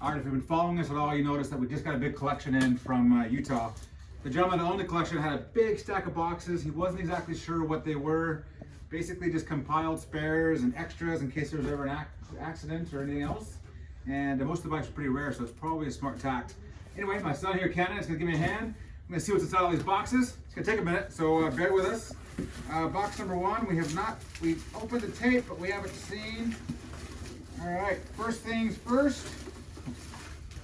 All right, if you've been following us at all, you notice that we just got a big collection in from Utah. The gentleman that owned the collection had a big stack of boxes. He wasn't exactly sure what they were. Basically just compiled spares and extras in case there was ever an accident or anything else. And most of the bikes are pretty rare, so it's probably a smart tact. Anyway, my son here, Ken, is gonna give me a hand. I'm gonna see what's inside all these boxes. It's gonna take a minute, so bear with us. Box number one, we've opened the tape, but we haven't seen. All right, first things first.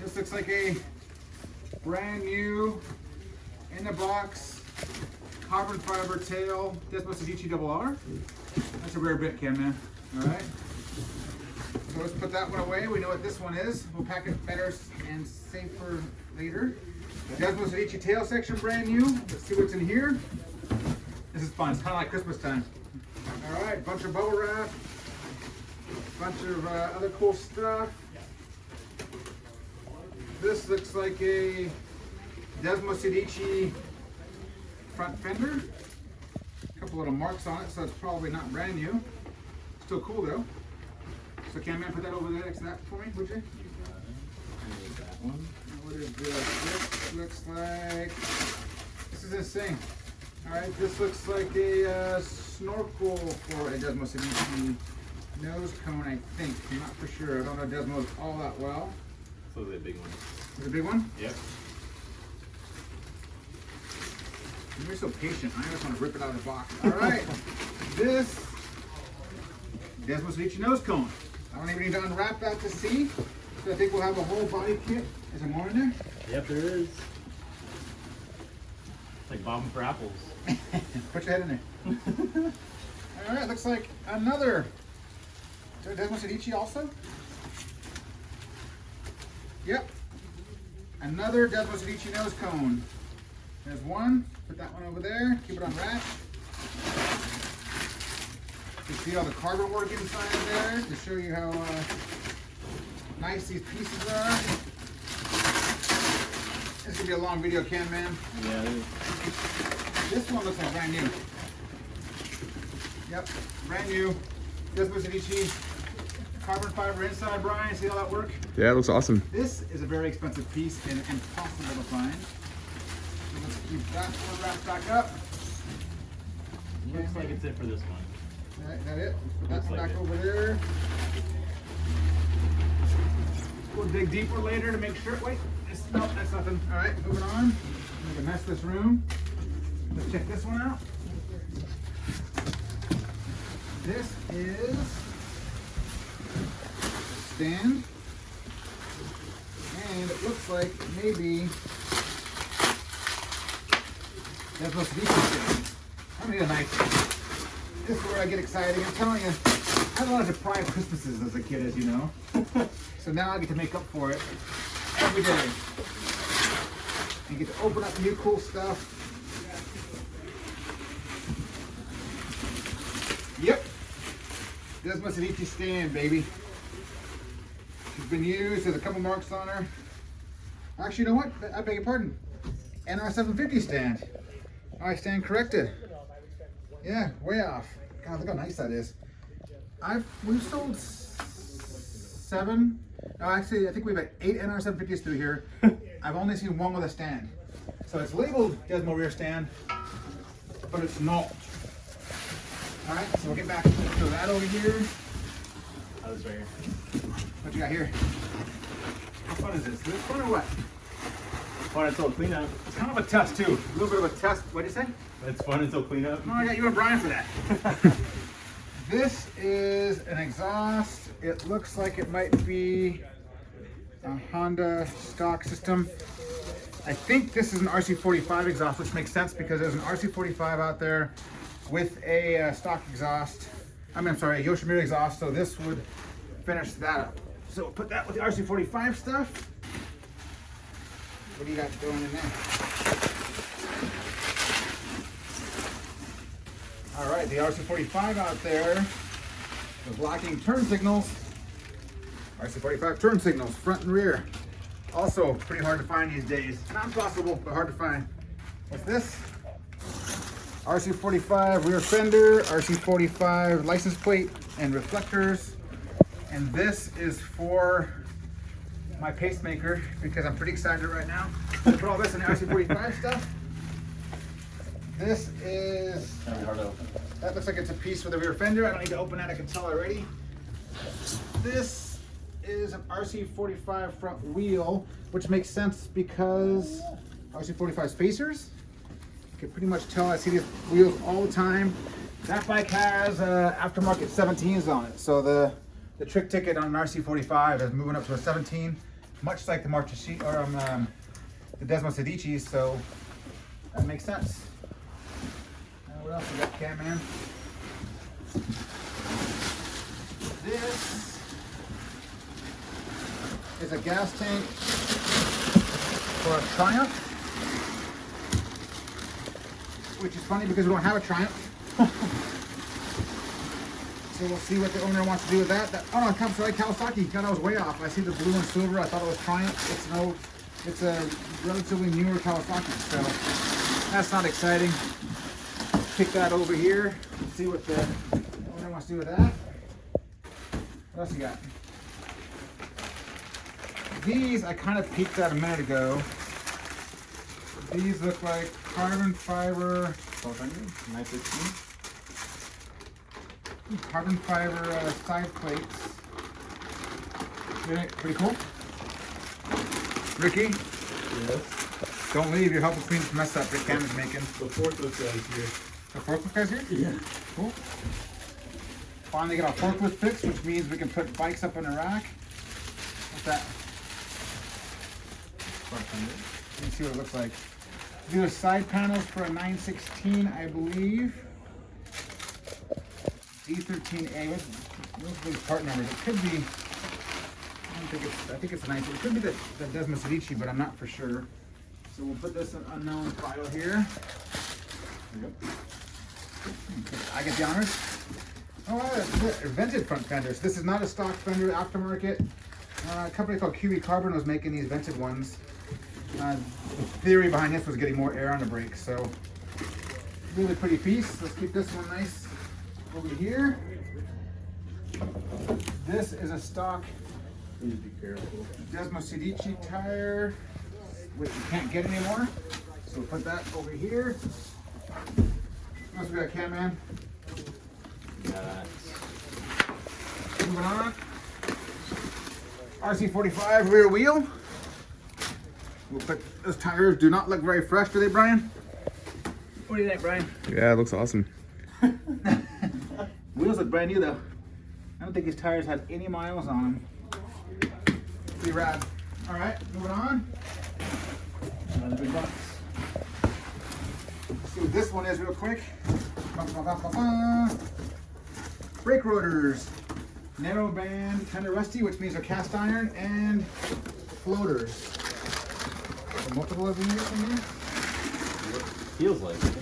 This looks like a brand new, in the box, carbon fiber tail, Desmo Sedici RR. That's a rare bit, Ken, man. All right. So let's put that one away. We know what this one is. We'll pack it better and safer later. Desmo Sedici tail section, brand new. Let's see what's in here. This is fun. It's kind of like Christmas time. All right, bunch of bubble wrap, bunch of other cool stuff. This looks like a Desmo Sedici front fender. A couple little marks on it, so it's probably not brand new. Still cool though. So can man put that over there next to that for me, would you? That one. What is this? This looks like, this is insane. All right, this looks like a snorkel for a Desmo Sedici nose cone, I think. I'm not for sure. I don't know Desmos all that well. So the big one. Is it a big one? Yep. You're so patient. I just want to rip it out of the box. All right. This Desmo Sedici nose cone. I don't even need to unwrap that to see. So I think we'll have a whole body kit. Is there more in there? Yep, there is. It's like bobbing for apples. Put your head in there. All right. Looks like another. Is there Desmo Sedici also? Yep. Another Desmo Sedici nose cone. There's one. Put that one over there. Keep it unwrapped. You see all the carbon work inside there to show you how nice these pieces are. This is gonna be a long video, Ken, man. Yeah, it is. This one looks like brand new. Yep, brand new. Desmo Sedici carbon fiber inside, Brian. See how that works? Yeah, it looks awesome. This is a very expensive piece and impossible to find. So let's keep that one wrapped back up. Looks like it's it for this one. All right, that it? Let's put that one Looks like back it. over there. We'll dig deeper later to make sure. Wait, nope, that's nothing. All right, moving on. Make a mess of this room. Let's check this one out. This is stand, and it looks like maybe that's supposed to be stand. I need a knife. This is where I get excited. I'm telling you, I had a lot of deprived Christmases as a kid, as you know. So now I get to make up for it every day. And get to open up new cool stuff. Yep. Desmo Sedici stand, baby. She's been used. There's a couple marks on her. Actually, you know what? I beg your pardon. NR750 stand. I stand corrected. Yeah, way off. God, look how nice that is. We've sold 7. No, actually, I think we've had 8 NR750s through here. I've only seen one with a stand. So it's labeled Desmo rear stand, but it's not. All right, so we'll get back to that over here. Oh, this right here. What you got here? How fun is this? Is this fun or what? Fun until cleanup. It's kind of a test too. A little bit of a test. What'd you say? It's fun until cleanup. Oh, I got you and Brian for that. This is an exhaust. It looks like it might be a Honda stock system. I think this is an RC45 exhaust, which makes sense because there's an RC45 out there with a stock exhaust. I'm sorry, a Yoshimura exhaust, so this would finish that up. So we'll put that with the RC45 stuff. What do you got going in there? All right, the RC45 out there is locking turn signals. RC45 turn signals, front and rear. Also pretty hard to find these days. Not impossible, but hard to find. What's this? RC45 rear fender, RC45 license plate and reflectors. And this is for my pacemaker because I'm pretty excited right now to put all this in the RC45 stuff. This is, Kind of hard to open. that looks like it's a piece with a rear fender. I don't need to open that, I can tell already. This is an RC45 front wheel, which makes sense because RC45 spacers. You can pretty much tell, I see these wheels all the time. That bike has aftermarket 17s on it, so the trick ticket on an RC45 is moving up to a 17, much like the Marchesini or the Desmo Sedici, so that makes sense. What else we got, Cam Man? This is a gas tank for a Triumph, which is funny because we don't have a Triumph. So we'll see what the owner wants to do with that. Oh no, it comes from Kawasaki. God, I was way off. I see the blue and silver. I thought it was Triumph. It's a relatively newer Kawasaki, so that's not exciting. Pick that over here. See what the owner wants to do with that. What else you got? These I kind of peeked at a minute ago. These look like carbon fiber. 916. Carbon fiber side plates. Pretty cool. Ricky, Yes. don't leave. You're helping clean this mess up that Cam is making. The forklift guy's here. The forklift guy's here? Yeah. Cool. Finally got our forklift fixed, which means we can put bikes up in a rack. What's that? Let me see what it looks like. These are side panels for a 916, I believe. D13A. What's these part numbers? It could be. I think it's a 19. It could be the Desmo Sedici, but I'm not for sure. So we'll put this in unknown file here. I get the honors. Oh, they're vented front fenders. This is not a stock fender, aftermarket. A company called QB Carbon was making these vented ones. The theory behind this was getting more air on the brakes. So really pretty piece. Let's keep this one nice over here. This is a stock Please be careful. Desmo Sedici tire, which you can't get anymore. So we'll put that over here. What else we got, Cam Man? Got Moving on. RC45 rear wheel. We'll put those tires. Do not look very fresh, do they, Brian? What do you think, Brian? Yeah, it looks awesome. Wheels look brand new though. I don't think these tires had any miles on them. Pretty rad. All right, moving on. another big box. Let's see what this one is real quick. Brake rotors. Narrow band, kind of rusty, which means they're cast iron, and floaters. So multiple of these in here. Feels like it.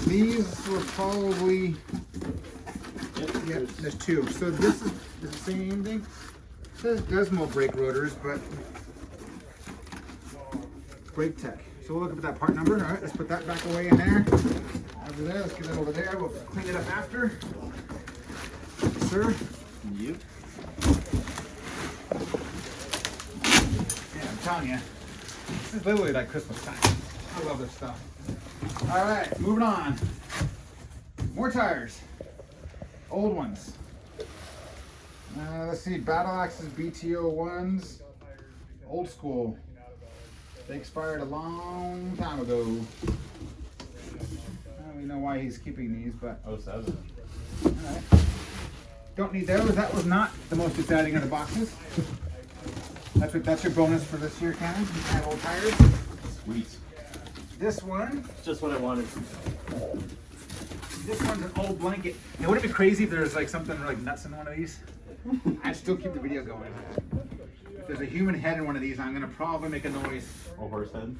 These were probably, Yep. there's two. So this is the same thing. It says Desmo brake rotors, but Brake Tech. So we'll look up at that part number. All right, let's put that back away in there. Over there, let's get it over there. We'll clean it up after. Yes, sir. Yep. Yeah, I'm telling you, this is literally like Christmas time. I love this stuff. All right, moving on. More tires. Old ones. Let's see, Battle Axes BTO ones. Old school. They expired a long time ago. I don't really know why he's keeping these, but 07. all right. Don't need those. That was not the most exciting of the boxes. That's your bonus for this year, Ken. You have old tires. Sweet. This one. Just what I wanted. This one's an old blanket. Now, wouldn't it be crazy if there's like something like nuts in one of these? I'd still keep the video going. If there's a human head in one of these, I'm gonna probably make a noise. A horse head.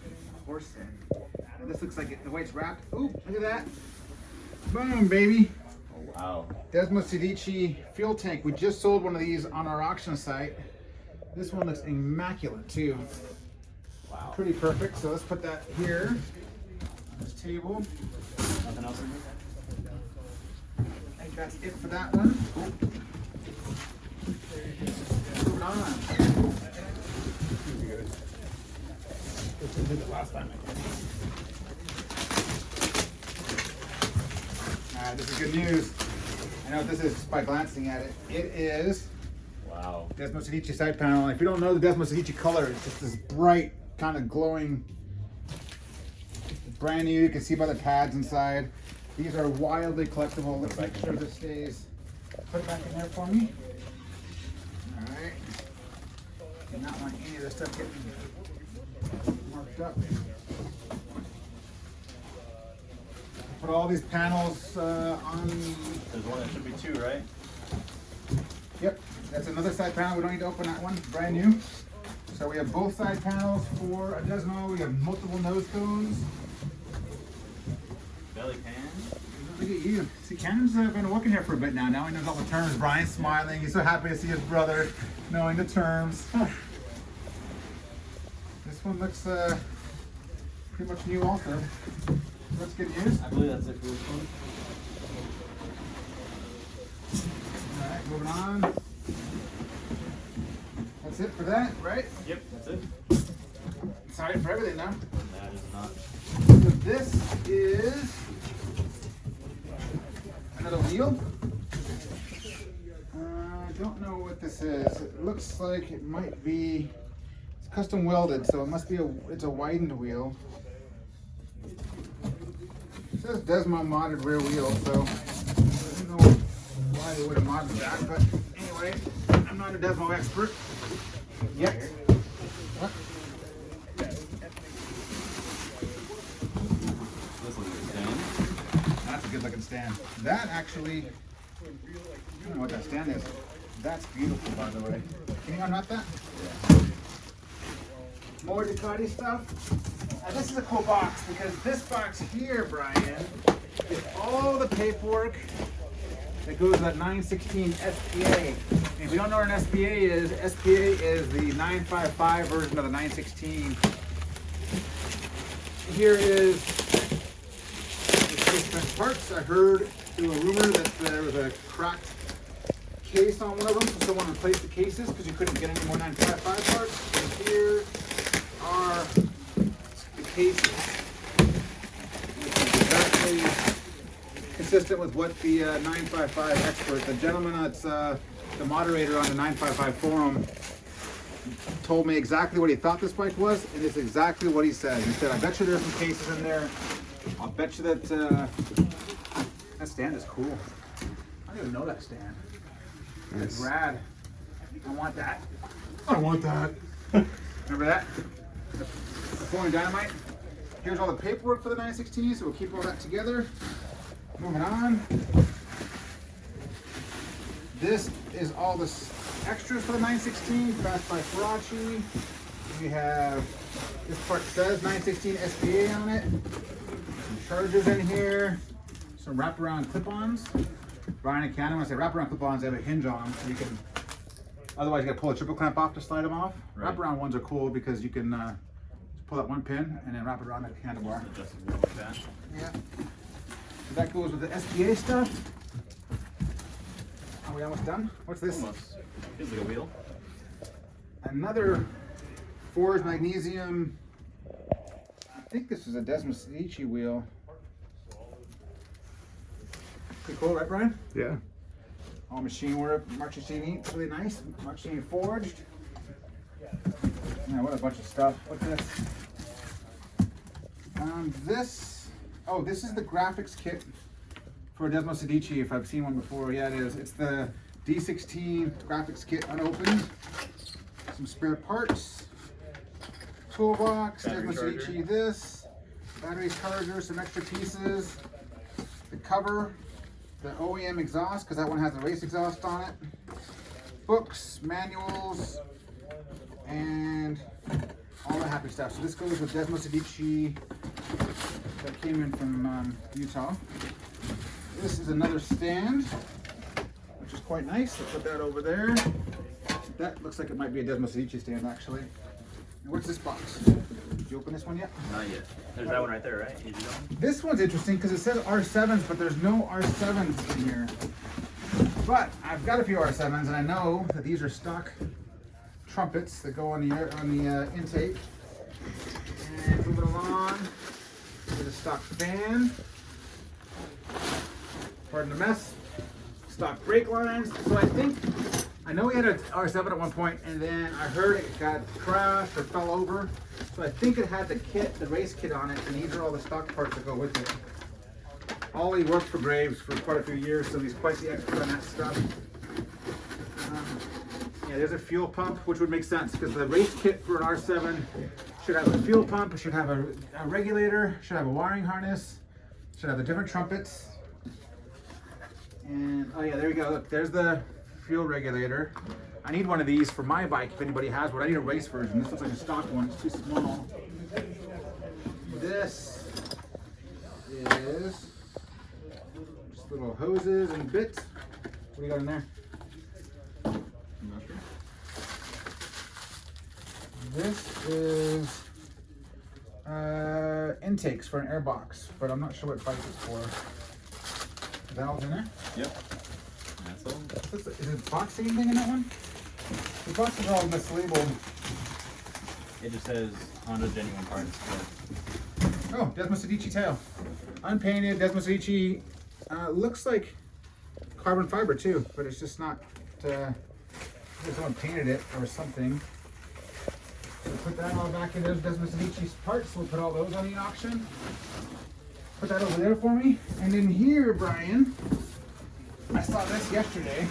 Horse head. And this looks like the way it's wrapped. Ooh, look at that. Boom, baby. Oh wow. Desmo Sedici fuel tank. We just sold one of these on our auction site. This one looks immaculate too. Wow. Pretty perfect. So let's put that here on this table. Nothing else in here? I think that's it for that one. Moving on. did it last time. Alright, this is good news. I know what this is just by glancing at it. It is Wow. Desmo Sedici side panel. If you don't know the Desmo Sedici color, it's just this bright, kind of glowing, brand new. You can see by the pads inside. These are wildly collectible. Let's make sure this stays. Put it back in there for me. Alright. Do not want any of this stuff getting marked up. Put all these panels on. There's one that should be two, right? Yep, that's another side panel. We don't need to open that one. Brand new. So we have both side panels for a Desmo. We have multiple nose cones. Belly pan. Look at you. See, Cam's been working here for a bit now. Now he knows all the terms. Brian's smiling. He's so happy to see his brother knowing the terms. This one looks pretty much new also. That's good news. I believe that's it for this one. Alright, moving on. That's it for that, right? Yep, that's it. Sorry for everything now. That is not. So this is another wheel. I don't know what this is. It looks like it might be, it's custom welded, so it must be it's a widened wheel. It says Desmo modded rear wheel, so I don't know why they would have modded that, but anyway, I'm not a Desmo expert yet. What? This looks like a stand. That's a good looking stand. That actually, I don't know what that stand is. That's beautiful, by the way. Can you unknot that? Yeah. More Ducati stuff. Now this is a cool box because this box here, Brian, is all the paperwork that goes with that 916 SPA. And if you don't know what an SPA is the 955 version of the 916. Here is the different parts. I heard through a rumor that there was a cracked case on one of them, so someone replaced the cases because you couldn't get any more 955 parts. And here are the cases, which is exactly consistent with what the 955 expert, the gentleman that's the moderator on the 955 forum, told me exactly what he thought this bike was, and it's exactly what he said. He said, I bet you there's some cases in there. I'll bet you that that stand is cool. I don't even know that stand. It's rad. I want that. I want that. Remember that? The Flowing Dynamite. Here's all the paperwork for the 916, so we'll keep all that together. Moving on. This is all the extras for the 916, Fast by Farachi. We have, this part says 916 SPA on it. Some chargers in here. Some wraparound clip-ons. Brian and Cannon, when I say wraparound clip-ons, they have a hinge on them, so you can, otherwise you gotta pull a triple clamp off to slide them off. Right. Wraparound ones are cool because you can just pull that one pin and then wrap it around the handlebar. Adjustable like that. Yeah. So that goes with the SPA stuff. Are we almost done? What's this? Almost. Feels like a wheel. Another forged magnesium. I think this is a Desmo Sedici wheel. Pretty cool, right, Brian? Yeah. All machine work, machine, it's really nice. Machine forged. Yeah, what a bunch of stuff. What's this? This is the graphics kit for Desmo Sedici, if I've seen one before. Yeah, it is. It's the D16 graphics kit unopened. Some spare parts. Toolbox, Battery Desmo charger. Sedici, this. Battery charger, some extra pieces. The cover. The OEM exhaust, because that one has a race exhaust on it. Books, manuals, and all the happy stuff. So this goes with Desmo Sedici that came in from Utah. This is another stand, which is quite nice. I'll put that over there. That looks like it might be a Desmo Sedici stand, actually. And what's this box? Did you open this one yet? Not yet. There's that one right there, right? Easy going. This one's interesting because it says R7s, but there's no R7s in here. But I've got a few R7s, and I know that these are stock trumpets that go on the intake. And moving along. Here's a stock fan. Pardon the mess. Stock brake lines. So I know we had an R7 at one point, and then I heard it got crashed or fell over. So I think it had the kit, the race kit on it, and these are all the stock parts that go with it. Ollie worked for Graves for quite a few years, so he's quite the expert on that stuff. Yeah, there's a fuel pump, which would make sense because the race kit for an R7 should have a fuel pump, it should have a regulator, should have a wiring harness, should have the different trumpets. And oh yeah, there we go. Look, there's the fuel regulator. I need one of these for my bike if anybody has one. I need a race version. This looks like a stock one. It's too small. This is just little hoses and bits. What do you got in there? I'm not sure. This is intakes for an airbox, but I'm not sure what bike it's for. Is that all in there? Yep. That's all. Is it box anything in that one? The boxes are all mislabeled. It just says Honda genuine parts. Oh, Desmos Adichie tail. Unpainted Desmos Adichie. Looks like carbon fiber too, but it's just not, someone painted it or something. So put that all back in those Desmos Adichie parts. We'll put all those on the auction. Put that over there for me. And in here, Brian, I saw this yesterday.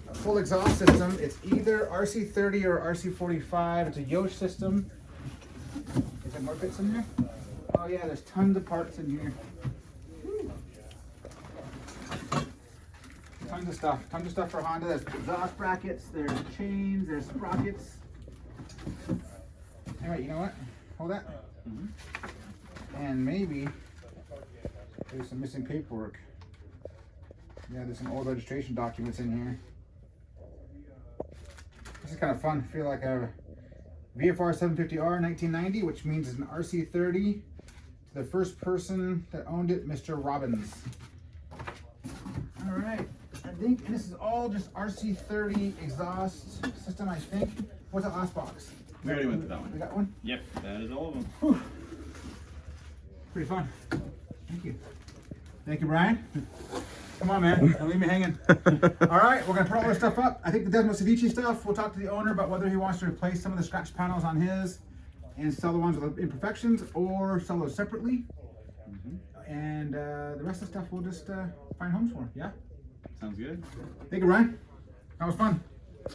A full exhaust system. It's either RC30 or RC45. It's a Yosh system. Is there more bits in there? Oh yeah, there's tons of parts in here. Woo. Tons of stuff. Tons of stuff for Honda. There's exhaust brackets, there's chains, there's sprockets. Alright, you know what? Hold that. And maybe there's some missing paperwork. Yeah, there's some old registration documents in here. This is kind of fun. I feel like a VFR 750R 1990, which means it's an RC30. The first person that owned it, Mr. Robbins. All right, I think, and this is all just RC30 exhaust system, I think. What's that last box? We already went through that one. We got one? Yep, that is all of them. Whew. Pretty fun. Thank you. Thank you, Brian. Come on, man. Don't leave me hanging. All right, we're going to put all this stuff up. I think the Desmos Adichie stuff, we'll talk to the owner about whether he wants to replace some of the scratch panels on his and sell the ones with imperfections or sell those separately. And the rest of the stuff we'll just find homes for. Yeah? Sounds good. Thank you, Ryan. That was fun.